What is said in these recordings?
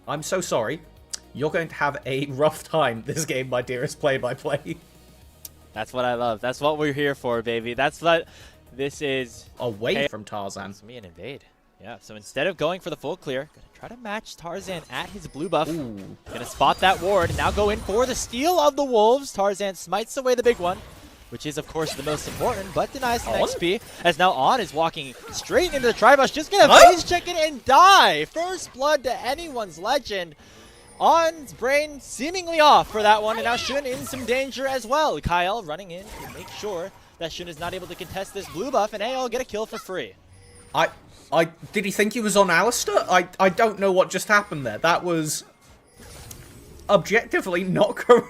I'm so sorry. You're going to have a rough time this game, my dearest play-by-play. That's what I love. That's what we're here for, baby. That's what this is. Away from Tarzan. It's me and invade. Yeah, so instead of going for the full clear, gonna try to match Tarzan at his blue buff. Ooh. Gonna spot that ward and now go in for the steal of the wolves. Tarzan smites away the big one, which is of course the most important, but denies some XP. As now On is walking straight into the Tribush, just gonna phase check it and die. First blood to anyone's legend. On's brain seemingly off for that one, and now Shun in some danger as well. Kyle running in to make sure that Shun is not able to contest this blue buff, and AL get a kill for free. Did he think he was on Alistair? I don't know what just happened there. That was objectively not correct.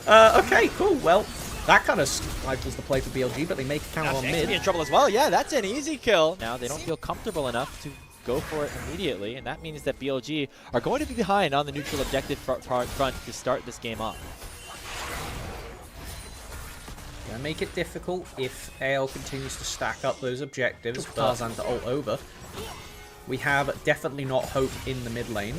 Okay, cool. Well, that kind of stifles the play for BLG, but they make a counter on mid. Be in trouble as well. Yeah, that's an easy kill. Now they don't feel comfortable enough to go for it immediately, and that means that BLG are going to be behind on the neutral objective front to start this game off. Gonna make it difficult if AL continues to stack up those objectives for Tarzan to ult over. We have definitely not Hope in the mid lane,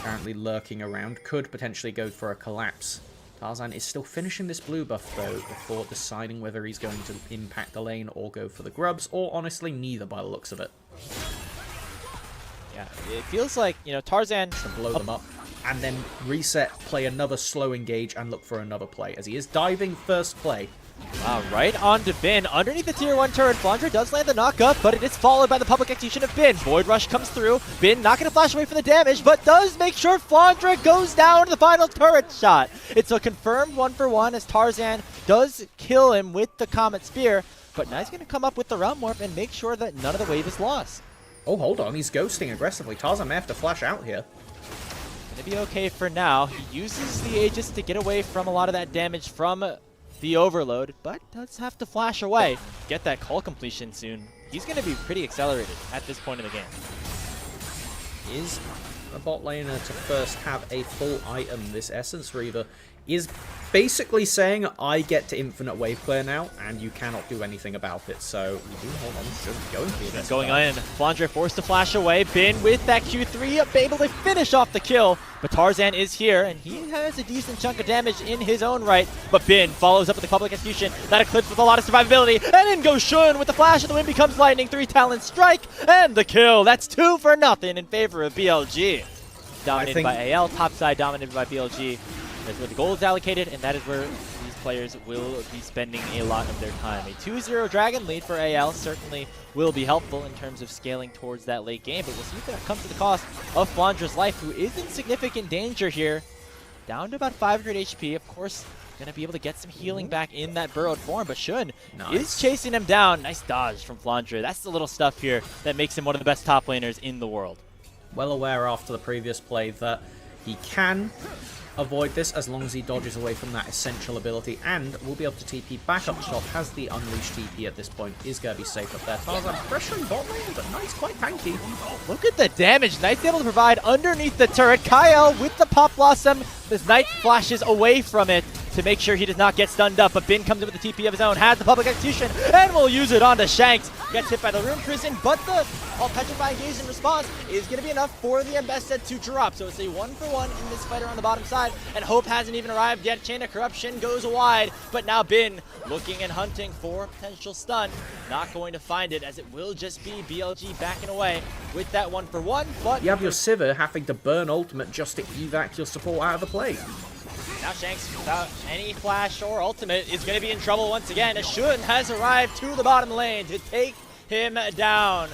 currently lurking around, could potentially go for a collapse. Tarzan is still finishing this blue buff though before deciding whether he's going to impact the lane or go for the grubs, or honestly neither by the looks of it. Yeah, it feels like, you know, Tarzan to blow them up and then reset, play another slow engage and look for another play as he is diving first play. Wow, right on to Bin. Underneath the tier 1 turret, Flandre does land the knock-up, but it is followed by the public execution of Bin. Void Rush comes through. Bin not going to flash away from the damage, but does make sure Flandre goes down to the final turret shot. It's a confirmed 1-for-1 as Tarzan does kill him with the Comet Spear, but now he's going to come up with the Realm Warp and make sure that none of the wave is lost. Oh, hold on. He's ghosting aggressively. Tarzan may have to flash out here. Gonna be okay for now. He uses the Aegis to get away from a lot of that damage from the overload, but does have to flash away. Get that call completion soon. He's going to be pretty accelerated at this point in the game. Is a bot laner to first have a full item? This Essence Reaver is basically saying, I get to infinite wave clear now, and you cannot do anything about it. So, hold on, should going for this. Going in. Flandre forced to flash away. Bin with that Q3, able to finish off the kill. But Tarzan is here, and he has a decent chunk of damage in his own right. But Bin follows up with the public execution. That eclipse with a lot of survivability. And in goes Shun with the flash of the wind becomes lightning. 3 talent strike, and the kill. That's 2-0 in favor of BLG. Dominated by AL, topside dominated by BLG. That's where the gold is allocated, and that is where these players will be spending a lot of their time. A 2-0 Dragon lead for AL certainly will be helpful in terms of scaling towards that late game, but we'll see if that comes to the cost of Flandre's life, who is in significant danger here. Down to about 500 HP, of course, going to be able to get some healing back in that burrowed form, but Shun is chasing him down. Nice dodge from Flandre. That's the little stuff here that makes him one of the best top laners in the world. Well aware after the previous play that he can avoid this as long as he dodges away from that essential ability, and will be able to TP back up top. Has the unleashed TP at this point, is going to be safe up there. Tarzan pressuring bot lane, but Knight's quite tanky. Look at the damage Knight's able to provide underneath the turret. Kyle with the Pop Blossom. This Knight flashes away from it to make sure he does not get stunned up, but Bin comes in with the TP of his own, has the public execution, and will use it onto Shanks. Gets hit by the Rune Prison, but the Petrifying Gaze in response is going to be enough for the Embested to drop. So it's a 1-for-1 in this fight on the bottom side, and Hope hasn't even arrived yet. Chain of Corruption goes wide, but now Bin looking and hunting for potential stun. Not going to find it, as it will just be BLG backing away with that 1-for-1, but... You have your Sivir having to burn ultimate just to evac your support out of the play. Now Shanks, without any flash or ultimate, is going to be in trouble once again, as Shun has arrived to the bottom lane to take him down.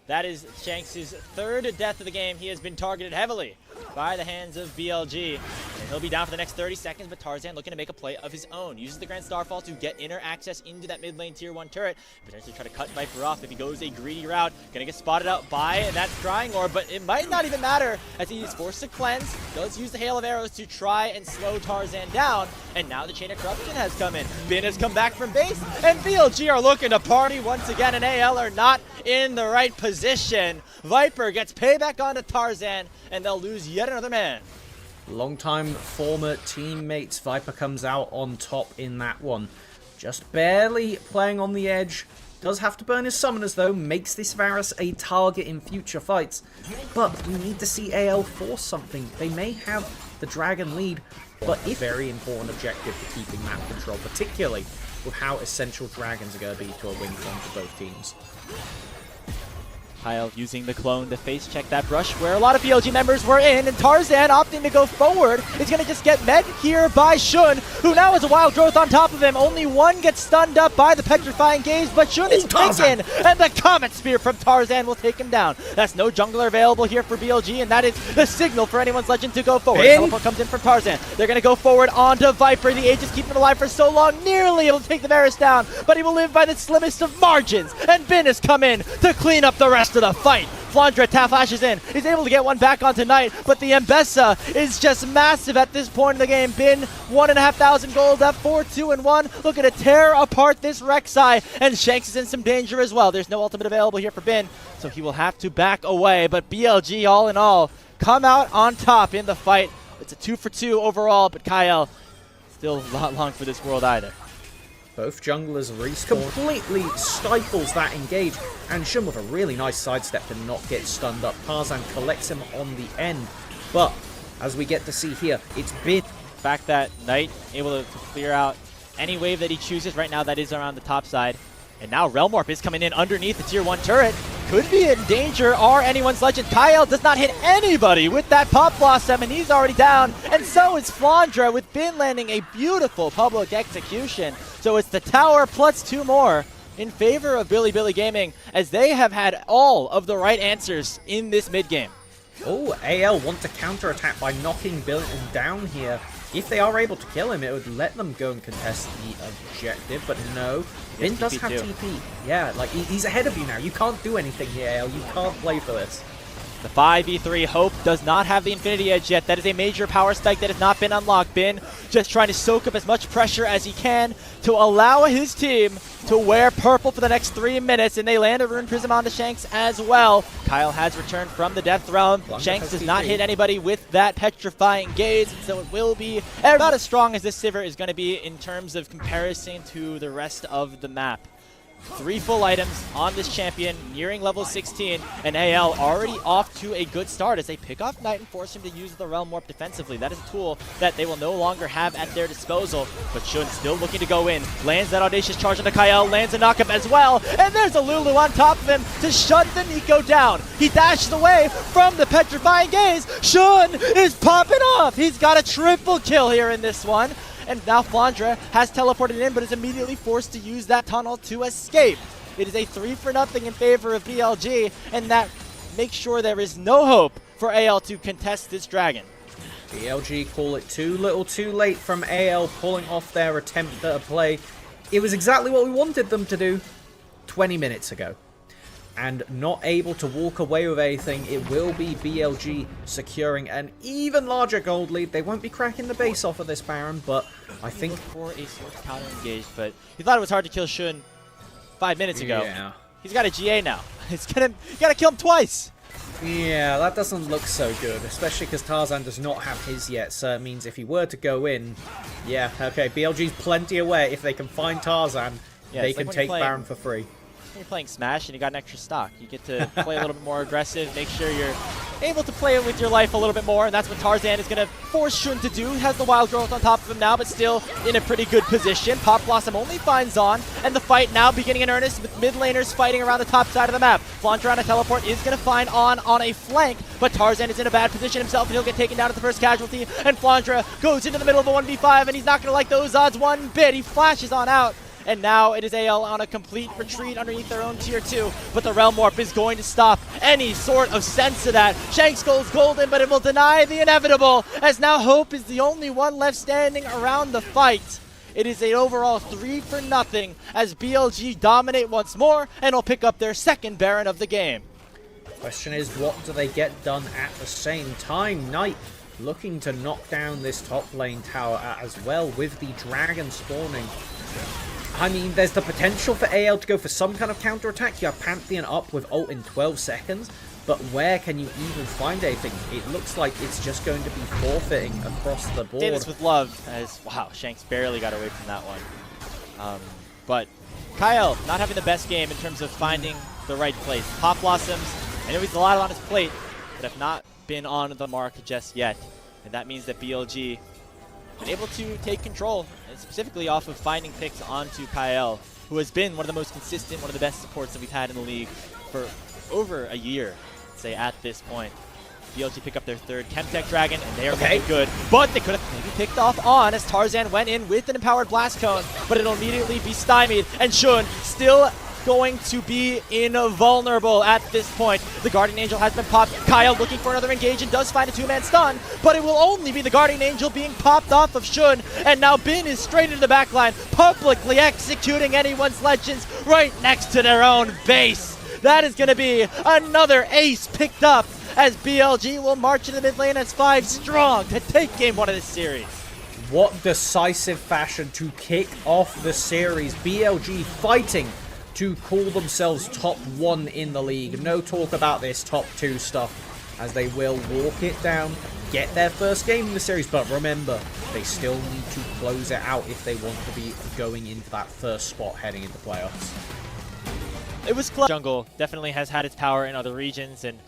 That is Shanks' 3rd death of the game. He has been targeted heavily by the hands of BLG. And he'll be down for the next 30 seconds, but Tarzan looking to make a play of his own. Uses the Grand Starfall to get inner access into that mid lane tier 1 turret. Potentially try to cut Viper off if he goes a greedy route. Gonna get spotted out by that Scrying Orb, but it might not even matter as he's forced to cleanse. Does use the Hail of Arrows to try and slow Tarzan down. And now the Chain of Corruption has come in. Bin has come back from base, and BLG are looking to party once again, and AL are not in the right position. Viper gets payback onto Tarzan, and they'll lose yet another man. Longtime former teammates. Viper comes out on top in that one. Just barely playing on the edge Does have to burn his summoners though, makes this Varus a target in future fights. But we need to see AL force something. They may have the dragon lead, but it's a very important objective for keeping map control, particularly with how essential dragons are going to be to a win form for both teams. Kyle using the clone to face check that brush where a lot of BLG members were in, and Tarzan opting to go forward is going to just get met here by Shun, who now has a wild growth on top of him. Only one gets stunned up by the petrifying gaze, but Shun is taken, and the Comet Spear from Tarzan will take him down. That's no jungler available here for BLG, and that is the signal for anyone's legend to go forward. Teleport comes in from Tarzan. They're going to go forward onto Viper. The Aegis keeping him alive for so long, nearly able to take the Varus down, but he will live by the slimmest of margins, and Bin has come in to clean up the rest of the fight. Flandre tap flashes in. He's able to get one back on tonight, but the Mbessa is just massive at this point in the game. Bin 1,500 gold up 4-2-1. Looking to tear apart this Rek'Sai, and Shanks is in some danger as well. There's no ultimate available here for Bin, so he will have to back away. But BLG, all in all, come out on top in the fight. It's a 2-for-2 overall, but Kyle still not long for this world either. Both junglers respawn. Completely stifles that engage, and Shun with a really nice sidestep to not get stunned up. Tarzan collects him on the end, but as we get to see here, it's Bin. The fact that Knight able to clear out any wave that he chooses right now, that is around the top side. And now Realmorph is coming in underneath the tier 1 turret. Could be in danger, are anyone's legend. Kyle does not hit anybody with that Pop Blossom, and he's already down. And so is Flandre, with Bin landing a beautiful public execution. So it's the tower plus 2 more in favor of Bilibili Gaming, as they have had all of the right answers in this mid game. Oh, AL want to counterattack by knocking Billy down here. If they are able to kill him, it would let them go and contest the objective, but no. Bin does have TP. Yeah, like, he's ahead of you now. You can't do anything here, AL. You can't play for this. The 5v3 Hope does not have the Infinity Edge yet. That is a major power spike that has not been unlocked. Bin just trying to soak up as much pressure as he can to allow his team to wear purple for the next 3 minutes, and they land a Rune Prism onto Shanks as well. Kyle has returned from the Death Realm. Shanks does not hit anybody with that petrifying gaze, so it will be about as strong as this Sivir is going to be in terms of comparison to the rest of the map. 3 full items on this champion, nearing level 16, and AL already off to a good start as they pick off Knight and force him to use the Realm Warp defensively. That is a tool that they will no longer have at their disposal, but Shun still looking to go in. Lands that audacious charge onto Kyle, lands a knockup as well, and there's a Lulu on top of him to shut the Nico down. He dashes away from the petrifying gaze. Shun is popping off. He's got a triple kill here in this one. And now Flandre has teleported in, but is immediately forced to use that tunnel to escape. It is a 3-for-0 in favor of BLG, and that makes sure there is no hope for AL to contest this dragon. BLG call it too little too late from AL pulling off their attempt at a play. It was exactly what we wanted them to do 20 minutes ago. And not able to walk away with anything, it will be BLG securing an even larger gold lead. They won't be cracking the base off of this Baron, but I think for a sort of counter engage, but he thought it was hard to kill Shun 5 minutes ago. Yeah. He's got a GA now. You gotta kill him twice. Yeah, that doesn't look so good, especially because Tarzan does not have his yet, so it means if he were to go in, yeah, okay, BLG's plenty away. If they can find Tarzan, yeah, they can take Baron for free. You're playing Smash and you got an extra stock. You get to play a little bit more aggressive, make sure you're able to play it with your life a little bit more, and that's what Tarzan is going to force Shun to do. He has the wild growth on top of him now, but still in a pretty good position. Pop Blossom only finds on, and the fight now beginning in earnest with mid laners fighting around the top side of the map. Flandre on a teleport is going to find on a flank, but Tarzan is in a bad position himself, and he'll get taken down at the first casualty, and Flandre goes into the middle of a 1v5, and he's not going to like those odds one bit. He flashes on out. And now it is AL on a complete retreat underneath their own tier 2. But the Realm Warp is going to stop any sort of sense to that. Shanks goes golden, but it will deny the inevitable, as now Hope is the only one left standing around the fight. It is an overall 3-for-0 as BLG dominate once more and will pick up their second Baron of the game. Question is, what do they get done at the same time? Knight looking to knock down this top lane tower as well with the dragon spawning. I mean, there's the potential for AL to go for some kind of counterattack. You have Pantheon up with ult in 12 seconds, but where can you even find anything? It looks like it's just going to be forfeiting across the board. Did this with love, as, wow, Shanks barely got away from that one. But Kyle not having the best game in terms of finding the right place. Pop Blossoms, I know he's a lot on his plate, but have not been on the mark just yet. And that means that BLG been able to take control, and specifically off of finding picks onto Kyle, who has been one of the most consistent, one of the best supports that we've had in the league for over a year, say, at this point. BLG pick up their third Chemtech Dragon, and they are looking good. But they could have maybe picked off on as Tarzan went in with an empowered Blast Cone, but it'll immediately be stymied. And Shun still going to be invulnerable at this point. The Guardian Angel has been popped. Kyle looking for another engage and does find a two-man stun, but it will only be the Guardian Angel being popped off of Shun. And now Bin is straight into the backline, publicly executing anyone's legends right next to their own base. That is going to be another ace picked up, as BLG will march into the mid lane as 5 strong to take game 1 of this series. What decisive fashion to kick off the series. BLG fighting to call themselves top 1 in the league. No talk about this top 2 stuff, as they will walk it down, get their first game in the series. But remember, they still need to close it out if they want to be going into that first spot heading into playoffs. It was close. Jungle definitely has had its power in other regions, and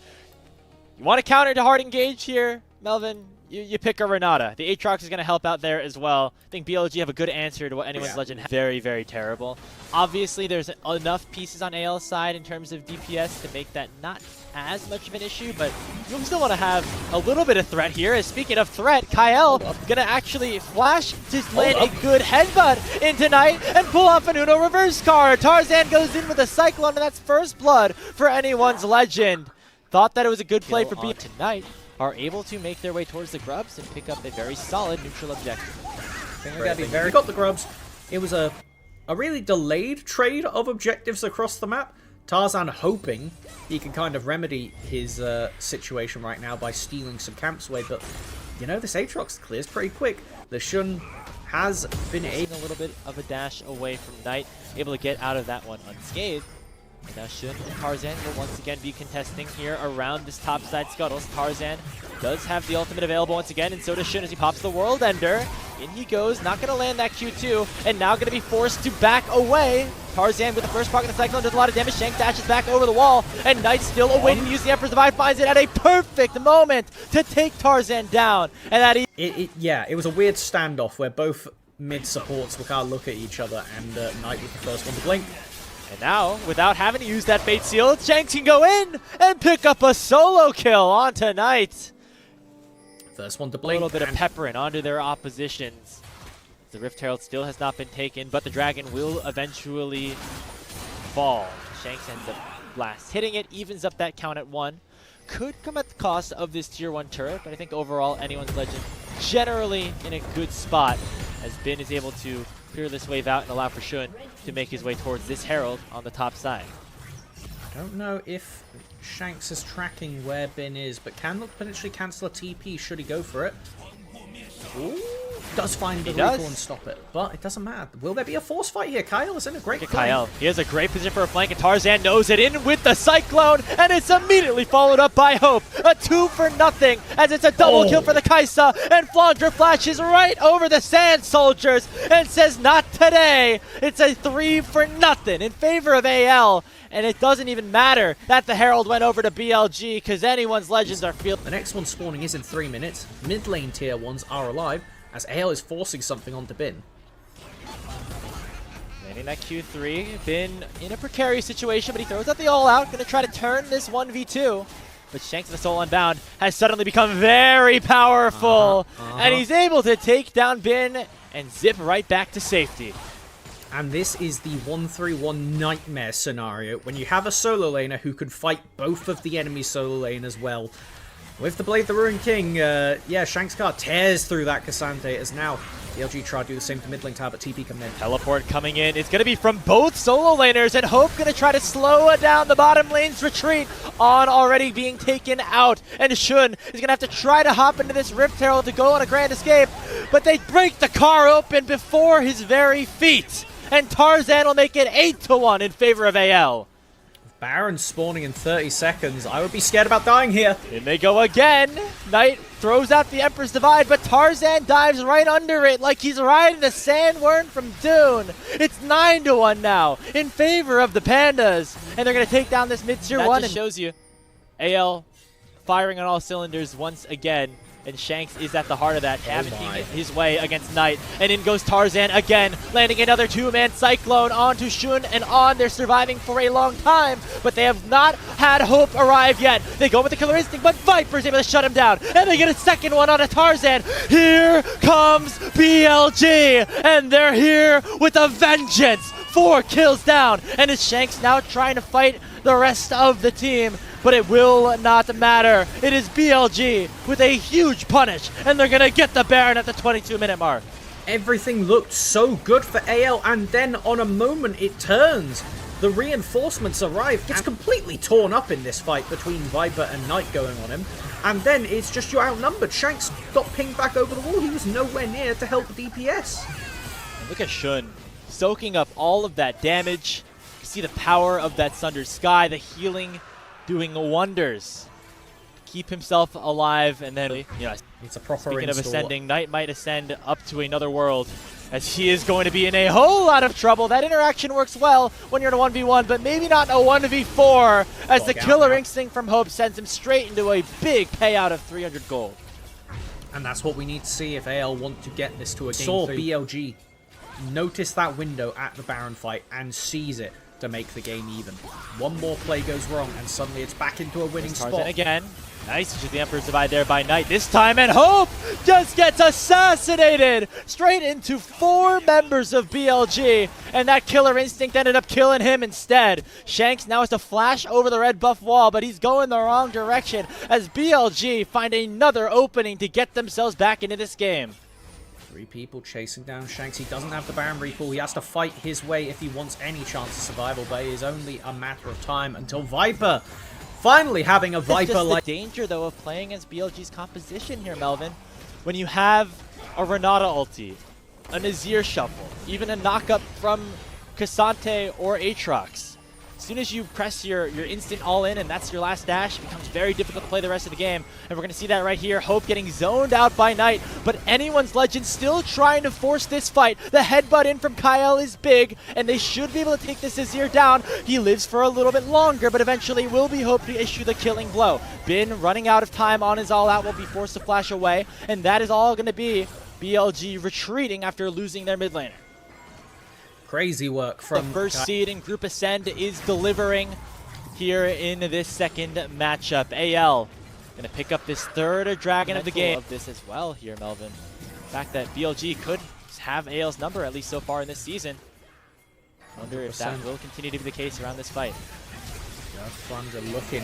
you want to counter to hard engage here, Melvin? You pick a Renata. The Aatrox is going to help out there as well. I think BLG have a good answer to what anyone's legend has. Very, very terrible. Obviously, there's enough pieces on AL's side in terms of DPS to make that not as much of an issue, but you still want to have a little bit of threat here. As speaking of threat, Kyle going to actually flash to land a good headbutt into Knight and pull off an Uno reverse card. Tarzan goes in with a Cyclone, and that's first blood for anyone's legend. Thought that it was a good play for B tonight. Are able to make their way towards the grubs and pick up a very solid neutral objective. We got the grubs. It was a really delayed trade of objectives across the map. Tarzan hoping he can kind of remedy his situation right now by stealing some camps away, but you know, this Aatrox clears pretty quick. The Shun has been a little bit of a dash away from Knight, able to get out of that one unscathed. And now Shun and Tarzan will once again be contesting here around this topside scuttles. Tarzan does have the ultimate available once again, and so does Shun as he pops the World Ender. In he goes, not going to land that Q2, and now going to be forced to back away. Tarzan with the first part of the Cyclone does a lot of damage. Shank dashes back over the wall, and Knight still awaiting to use the Emperor's Divide, finds it at a perfect moment to take Tarzan down. And that yeah, it was a weird standoff where both mid supports were kind of look at each other, and Knight was the first one to blink. And now, without having to use that Fate Seal, Shanks can go in and pick up a solo kill on tonight. First one to blink. A little bit of peppering onto their oppositions. The Rift Herald still has not been taken, but the Dragon will eventually fall. Shanks ends up blast hitting it, evens up that count at 1. Could come at the cost of this tier 1 turret, but I think overall anyone's legend generally in a good spot, as Bin is able to clear this wave out and allow for Shun to make his way towards this Herald on the top side. I don't know if Shanks is tracking where Bin is, but can potentially cancel a TP should he go for it. Ooh, does find the recall and stop it, but it doesn't matter. Will there be a force fight here? Kyle is in a great flank. Kyle, he has a great position for a flank, and Tarzan knows it, in with the Cyclone, and it's immediately followed up by Hope. A 2-for-0, as it's a double kill for the Kaisa, and Flandre flashes right over the Sand Soldiers and says, not today. It's a 3-for-0 in favor of AL, and it doesn't even matter that the Herald went over to BLG, because anyone's legends are fielded. The next one spawning is in 3 minutes. Mid lane tier 1s are alive, as AL is forcing something onto Bin. Landing that Q3, Bin in a precarious situation, but he throws out the all-out, going to try to turn this 1v2. But Shanks of the Soul Unbound has suddenly become very powerful, and he's able to take down Bin and zip right back to safety. And this is the 1-3-1 nightmare scenario, when you have a solo laner who can fight both of the enemy solo lane as well. With the Blade the Ruin King, yeah, Shanks card tears through that Cassandre, as now BLG try to do the same to mid lane tower, but TP coming in. Teleport coming in. It's going to be from both solo laners, and Hope going to try to slow down the bottom lane's retreat on already being taken out. And Shun is going to have to try to hop into this Rift Herald to go on a grand escape, but they break the car open before his very feet. And Tarzan will make it 8-1 in favor of AL. Baron spawning in 30 seconds. I would be scared about dying here. In they go again. Knight throws out the Emperor's Divide, but Tarzan dives right under it like he's riding a sandworm from Dune. It's 9-1 now in favor of the Pandas, and they're going to take down this mid-tier one. That just shows you AL firing on all cylinders once again. And Shanks is at the heart of that, navigating his way against Knight. And in goes Tarzan again, landing another two-man Cyclone onto Shun and on. They're surviving for a long time, but they have not had Hope arrive yet. They go with the Killer Instinct, but Viper's able to shut him down. And they get a second one onto Tarzan. Here comes BLG, and they're here with a vengeance. 4 kills down, and it's Shanks now trying to fight the rest of the team. But it will not matter. It is BLG with a huge punish, and they're going to get the Baron at the 22-minute mark. Everything looked so good for AL, and then on a moment it turns. The reinforcements arrive. It's completely torn up in this fight between Viper and Knight going on him. And then it's just you're outnumbered. Shanks got pinged back over the wall. He was nowhere near to help DPS. And look at Shun soaking up all of that damage. You see the power of that Sundered Sky, the healing doing wonders. Keep himself alive, and then, it's a proper speaking install. of ascending, Knight might ascend up to another world, as he is going to be in a whole lot of trouble. That interaction works well when you're in a 1v1, but maybe not in a 1v4, as the Killer Instinct from Hope sends him straight into a big payout of 300 gold. And that's what we need to see if AL want to get this to a game. Saw BLG notice that window at the Baron fight and seize it to make the game even. One more play goes wrong, and suddenly it's back into a winning spot. Again. Nice, just the Emperor's Divide there by Knight this time, and Hope just gets assassinated straight into 4 members of BLG, and that Killer Instinct ended up killing him instead. Shanks now has to flash over the red buff wall, but he's going the wrong direction as BLG find another opening to get themselves back into this game. 3 people chasing down Shanks. He doesn't have the Baron recall. He has to fight his way if he wants any chance of survival, but it is only a matter of time until Viper finally having a Viper like... The danger, though, of playing as BLG's composition here, Melvin, when you have a Renata ulti, a Nazir shuffle, even a knockup from Cassante or Aatrox. As soon as you press your instant all-in and that's your last dash, it becomes very difficult to play the rest of the game. And we're going to see that right here. Hope getting zoned out by Knight, but anyone's Legend still trying to force this fight. The headbutt in from Kyle is big, and they should be able to take this Azir down. He lives for a little bit longer, but eventually will be Hope to issue the killing blow. Bin running out of time on his all-out, will be forced to flash away, and that is all going to be BLG retreating after losing their mid laner. Crazy work from the first seed in Group Ascend is delivering here in this second matchup. AL going to pick up this 3rd dragon of the game. Of this as well here, Melvin. The fact that BLG could have AL's number at least so far in this season. Wonder if that will continue to be the case around this fight. Looking,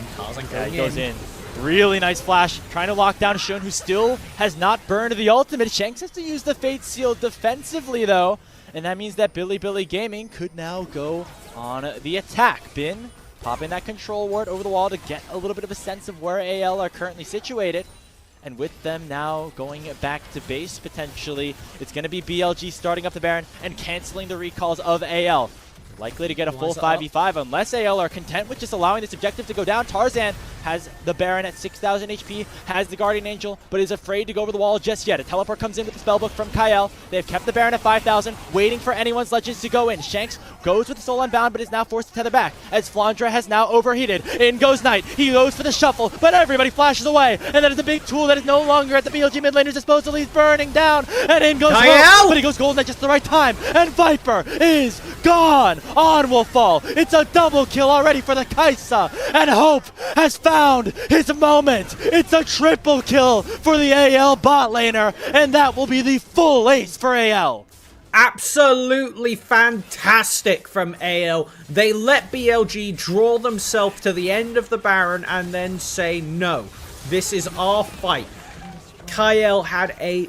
he goes in. Really nice flash, trying to lock down Shun, who still has not burned the ultimate. Shanks has to use the Fate Seal defensively, though. And that means that Bilibili Gaming could now go on the attack. Bin popping that control ward over the wall to get a little bit of a sense of where AL are currently situated. And with them now going back to base, potentially, it's going to be BLG starting up the Baron and canceling the recalls of AL. Likely to get a full 5v5 unless AL are content with just allowing this objective to go down. Tarzan has the Baron at 6,000 HP, has the Guardian Angel, but is afraid to go over the wall just yet. A teleport comes in with the spellbook from Kyle. They've kept the Baron at 5,000, waiting for anyone's Legends to go in. Shanks goes with the Soul Unbound, but is now forced to tether back as Flandra has now overheated. In goes Knight. He goes for the shuffle, but everybody flashes away. And that is a big tool that is no longer at the BLG mid laner's disposal. He's burning down, and in goes Hope, but he goes golden at just the right time. And Viper is gone on Wolffall. It's a double kill already for the Kaisa, and Hope has found his moment. It's a triple kill for the AL bot laner, and that will be the full ace for AL. Absolutely fantastic from AL. They let BLG draw themselves to the end of the Baron and then say, no, this is our fight. Kyle had a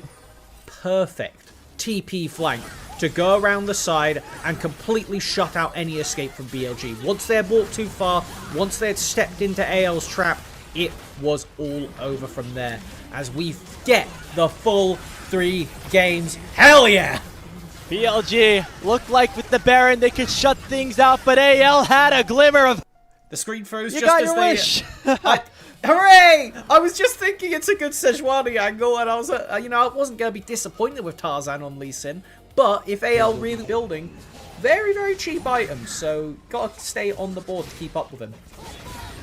perfect TP flank to go around the side and completely shut out any escape from BLG. Once they had walked too far, once they had stepped into AL's trap, it was all over from there. As we get the full 3 games. Hell yeah! BLG looked like with the Baron they could shut things out, but AL had a glimmer of The screen froze You just got as your they... wish! Hooray! I was just thinking it's a good Sejuani angle, and I was, you know, I wasn't going to be disappointed with Tarzan on Lee Sin, but if AL really building, very, very cheap items, so got to stay on the board to keep up with him.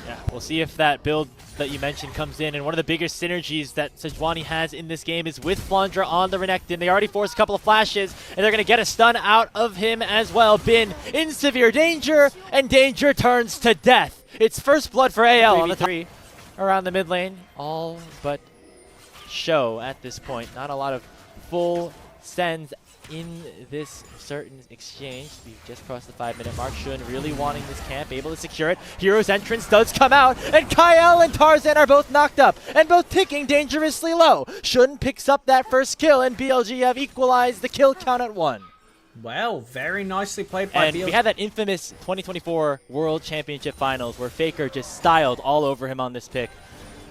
Yeah, we'll see if that build that you mentioned comes in, and one of the biggest synergies that Sejuani has in this game is with Flandre on the Renekton. They already forced a couple of flashes, and they're going to get a stun out of him as well. Bin in severe danger, and danger turns to death. It's first blood for AL on the 3 around the mid lane. All but show at this point. Not a lot of full sends in this certain exchange. We've just crossed the 5-minute mark. Shun really wanting this camp, able to secure it. Hero's entrance does come out, and Kyle and Tarzan are both knocked up, and both ticking dangerously low. Shun picks up that first kill, and BLG have equalized the kill count at 1. Well, very nicely played by BLG. We had that infamous 2024 World Championship Finals where Faker just styled all over him on this pick.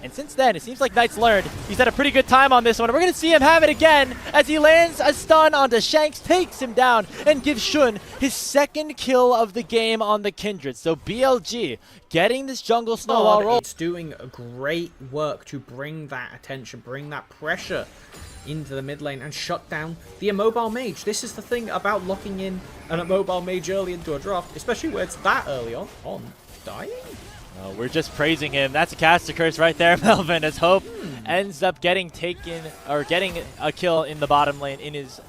And since then, it seems like Knight's learned. He's had a pretty good time on this one. We're going to see him have it again as he lands a stun onto Shanks, takes him down, and gives Shun his second kill of the game on the Kindred. So BLG getting this jungle snowball roll. It's doing great work to bring that attention, bring that pressure into the mid lane and shut down the immobile mage. This is the thing about locking in an immobile mage early into a draft, especially where it's that early on. Dying? We're just praising him. That's a caster curse right there, Melvin, as Hope ends up getting a kill in the bottom lane in his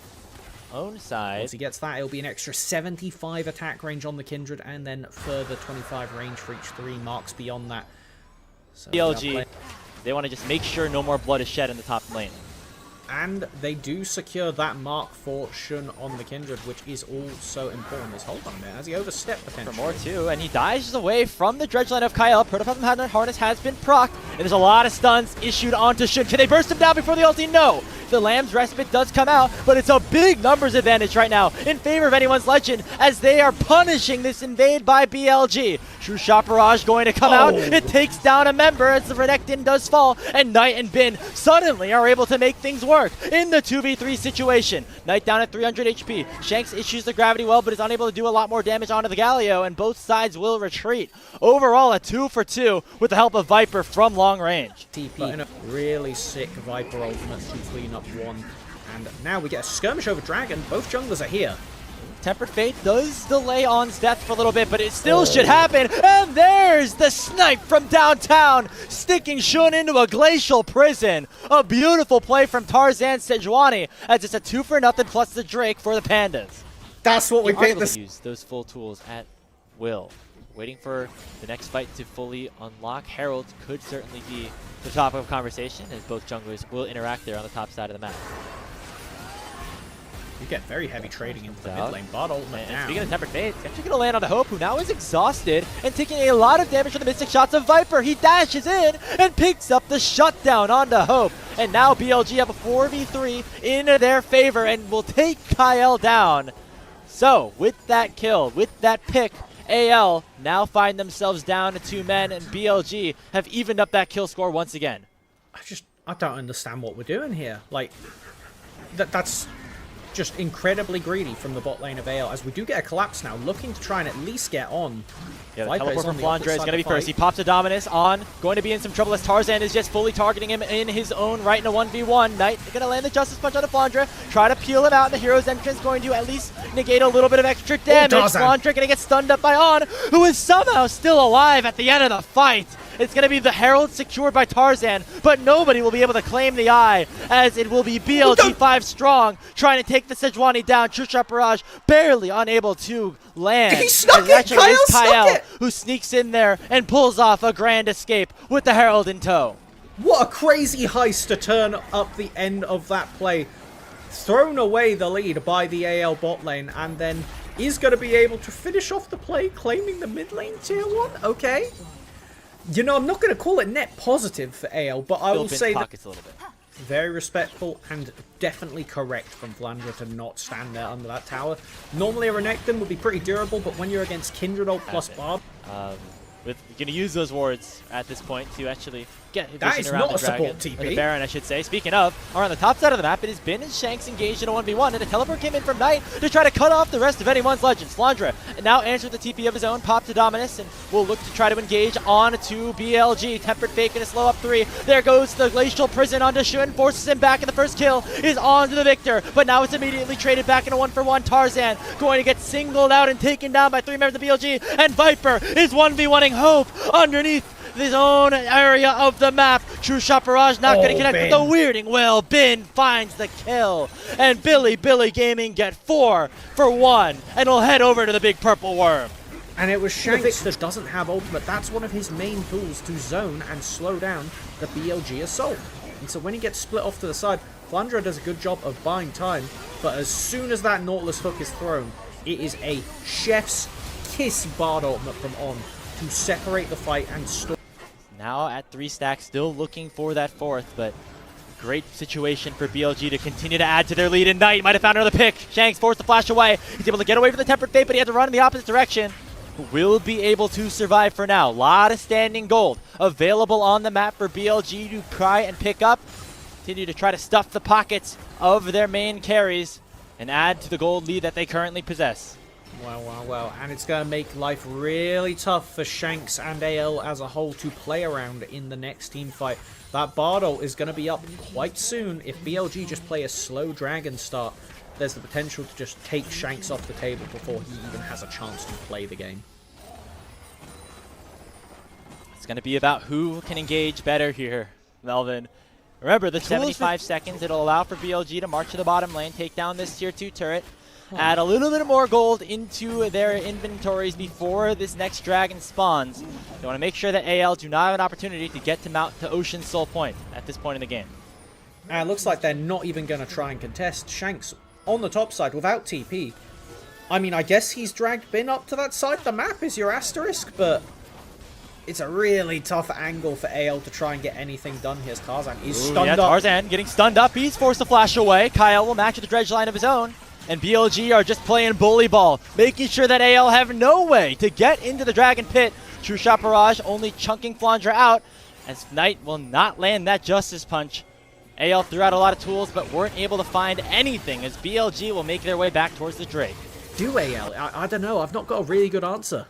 own side. Once he gets that, it'll be an extra 75 attack range on the Kindred, and then further 25 range for each 3 marks beyond that. So BLG, they want to just make sure no more blood is shed in the top lane. And they do secure that mark for Shun on the Kindred, which is also important. As hold on a minute, as he overstepped potentially. For more too, and he dies away from the dredge line of Kyle. Protoplasm Harness has been procced, and there's a lot of stuns issued onto Shun. Can they burst him down before the ulti? No! The Lamb's Respite does come out, but it's a big numbers advantage right now in favor of anyone's legend as they are punishing this invade by BLG. True Shot Barrage going to come out. It takes down a member as the Renekton does fall, and Knight and Bin suddenly are able to make things work in the 2v3 situation. Knight down at 300 HP. Shanks issues the gravity well, but is unable to do a lot more damage onto the Galio, and both sides will retreat. Overall, a 2 for 2 with the help of Viper from long range. TP in a really sick Viper ultimate to clean up one. And now we get a skirmish over Dragon. Both junglers are here. Tempered Fate does delay On's death for a little bit, but it still should happen. And there's the snipe from downtown, sticking Shun into a glacial prison. A beautiful play from Tarzan Sejuani, as it's a 2 for nothing plus the Drake for the Pandas. That's what we paid this. Use those full tools at will. Waiting for the next fight to fully unlock. Herald could certainly be the topic of conversation, as both junglers will interact there on the top side of the map. You get very heavy trading into the mid lane. Bot ultimate down. Speaking of Tempered Fate, it's actually going to land on the Hope, who now is exhausted and taking a lot of damage from the Mystic Shots of Viper. He dashes in and picks up the shutdown onto Hope. And now BLG have a 4v3 in their favor and will take Kyle down. So, with that kill, with that pick, AL now find themselves down to 2 men, and BLG have evened up that kill score once again. I don't understand what we're doing here. Like, that's just incredibly greedy from the bot lane of AL, as we do get a collapse now, looking to try and at least get on. Yeah, the teleport from Flandre is going to be first. He pops a Dominus on, going to be in some trouble as Tarzan is just fully targeting him in his own right in a 1v1. Knight going to land the Justice Punch on Flandre, try to peel him out, and the Hero's Entrance going to at least negate a little bit of extra damage. Flandre going to get stunned up by On, who is somehow still alive at the end of the fight. It's going to be the Herald secured by Tarzan, but nobody will be able to claim the eye, as it will be BLG 5 strong trying to take the Sejuani down. True Shot Barrage barely unable to land. He snuck it! Kyle snuck it! Who sneaks in there and pulls off a grand escape with the Herald in tow. What a crazy heist to turn up the end of that play. Thrown away the lead by the AL bot lane, and then is going to be able to finish off the play, claiming the mid lane tier 1. Okay. You know, I'm not going to call it net positive for AL, but I will say that a little bit. Very respectful and definitely correct from Flandre to not stand there under that tower. Normally a Renekton would be pretty durable, but when you're against Kindred ult plus Barb... We're going to use those wards at this point to actually get That vision is around not the a support dragon, TP. or the Baron, I should say. Speaking of, on the top side of the map, it has been and Shanks engaged in a 1v1, and a teleport came in from Knight to try to cut off the rest of anyone's Legends. Flandre now answered the TP of his own, popped to Dominus, and will look to try to engage on to BLG. Tempered Fate gonna slow up 3. There goes the Glacial Prison onto Shun, forces him back, and the first kill is on to the Victor, but now it's immediately traded back in a 1-for-1. Tarzan going to get singled out and taken down by 3 members of BLG, and Viper is 1v1ing Hope underneath his own area of the map. True Shot Barrage not going to connect with the weirding. Well, Bin finds the kill, and Bilibili Gaming get 4 for 1, and will head over to the big purple worm. And it was Shanks that doesn't have ultimate. That's one of his main tools to zone and slow down the BLG assault. And so when he gets split off to the side, Flandre does a good job of buying time, but as soon as that Nautilus hook is thrown, it is a chef's kiss Bard ultimate from On to separate the fight and stop. Now at 3 stacks, still looking for that 4th, but great situation for BLG to continue to add to their lead. And Knight might have found another pick. Shanks forced to flash away. He's able to get away from the Tempered Fate, but he had to run in the opposite direction. Will be able to survive for now. A lot of standing gold available on the map for BLG to try and pick up. Continue to try to stuff the pockets of their main carries and add to the gold lead that they currently possess. Wow. And it's going to make life really tough for Shanks and AL as a whole to play around in the next team fight. That Bard ult is going to be up quite soon. If BLG just play a slow dragon start, there's the potential to just take Shanks off the table before he even has a chance to play the game. It's going to be about who can engage better here, Melvin. Remember, the 75 seconds, it'll allow for BLG to march to the bottom lane, take down this tier 2 turret, add a little bit more gold into their inventories before this next dragon spawns. They want to make sure that AL do not have an opportunity to get to Ocean Soul Point at this point in the game. And it looks like they're not even going to try and contest. Shanks on the top side without TP. I mean, I guess he's dragged Bin up to that side of the map is your asterisk, but it's a really tough angle for AL to try and get anything done here. Tarzan is stunned up. Tarzan getting stunned up. He's forced to flash away. Kyle will match with the dredge line of his own. And BLG are just playing bully ball, making sure that AL have no way to get into the Dragon Pit. True Shot Barrage only chunking Flandre out, as Knight will not land that Justice Punch. AL threw out a lot of tools, but weren't able to find anything, as BLG will make their way back towards the Drake. Do AL? I don't know. I've not got a really good answer.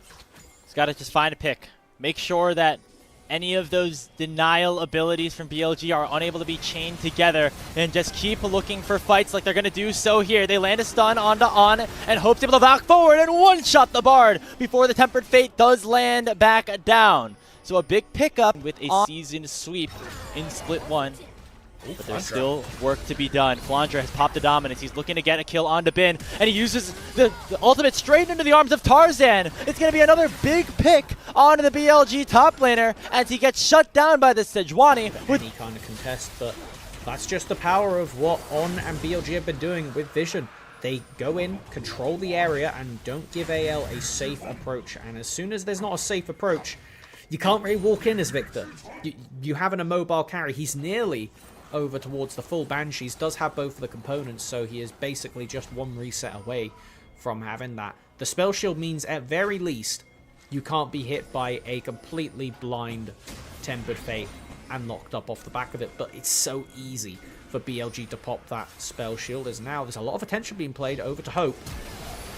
He's got to just find a pick. Make sure that any of those denial abilities from BLG are unable to be chained together, and just keep looking for fights like they're going to do so here. They land a stun onto On, and Hope's able to back forward and one-shot the Bard before the Tempered Fate does land back down. So a big pickup with a season sweep in split 1. But there's still work to be done. Flandre has popped the dominance. He's looking to get a kill onto Bin, and he uses the ultimate straight into the arms of Tarzan. It's going to be another big pick onto the BLG top laner as he gets shut down by the Sejuani. With Any kind of contest, but that's just the power of what On and BLG have been doing with Vision. They go in, control the area, and don't give AL a safe approach. And as soon as there's not a safe approach, you can't really walk in as Victor. You have an immobile carry. He's nearly over towards the full Banshees, does have both of the components, so he is basically just one reset away from having that. The spell shield means at very least you can't be hit by a completely blind Tempered Fate and knocked up off the back of it, but it's so easy for BLG to pop that spell shield, as now there's a lot of attention being played over to Hope.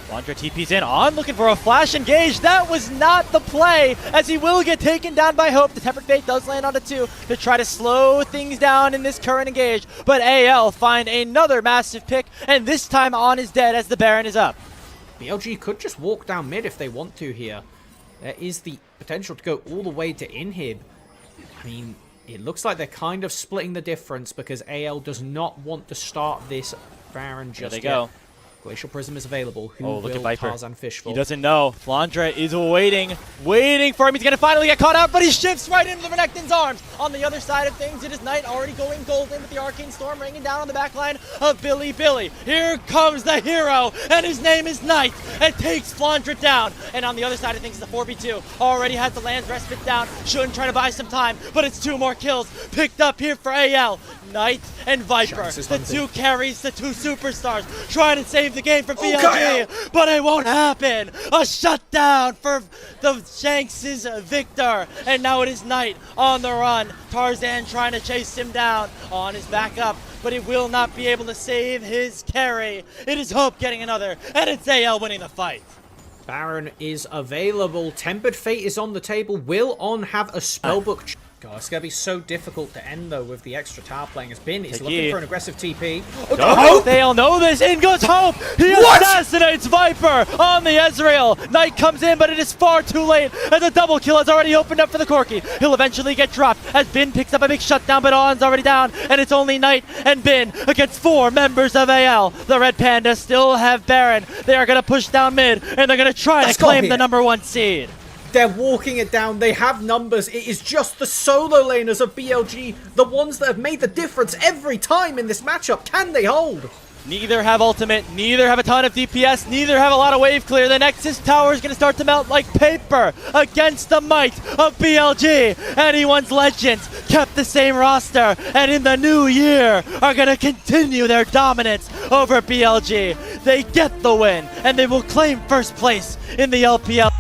Flandre TP's in. On looking for a flash engage. That was not the play, as he will get taken down by Hope. The Tempered Fate does land onto 2 to try to slow things down in this current engage. But AL find another massive pick, and this time On is dead as the Baron is up. BLG could just walk down mid if they want to here. There is the potential to go all the way to inhib. I mean, it looks like they're kind of splitting the difference because AL does not want to start this Baron just yet. There they go. Glacial Prism is available. Who look at Viper. Tarzan fish for? He doesn't know. Flandre is waiting for him. He's going to finally get caught out, but he shifts right into the Renekton's arms. On the other side of things, it is Knight already going golden with the Arcane Storm raining down on the back line of Bilibili. Here comes the hero, and his name is Knight, and takes Flandre down. And on the other side of things, the 4v2 already has the Land's Respite down. Shouldn't try to buy some time, but it's 2 more kills picked up here for AL. Knight and Viper, Shanks is the hunting. two carries, the two superstars, trying to save the game from BLG, but it won't happen. A shutdown for the Shanks' Victor, and now it is Knight on the run. Tarzan trying to chase him down on his backup, but he will not be able to save his carry. It is Hope getting another, and it's AL winning the fight. Baron is available. Tempered Fate is on the table. Will On have a spellbook? God, it's going to be so difficult to end, though, with the extra tower playing as Bin is looking for an aggressive TP. Oh, they all know this. In goes Hope. He assassinates Viper on the Ezreal. Knight comes in, but it is far too late as a double kill has already opened up for the Corki. He'll eventually get dropped as Bin picks up a big shutdown, but On's already down, and it's only Knight and Bin against 4 members of AL. The Red Panda still have Baron. They are going to push down mid, and they're going to try to claim the #1 seed. They're walking it down. They have numbers. It is just the solo laners of BLG, the ones that have made the difference every time in this matchup. Can they hold? Neither have ultimate, neither have a ton of DPS, neither have a lot of wave clear. The Nexus tower is going to start to melt like paper against the might of BLG. Anyone's Legends kept the same roster, and in the new year are going to continue their dominance over BLG. They get the win, and they will claim first place in the LPL.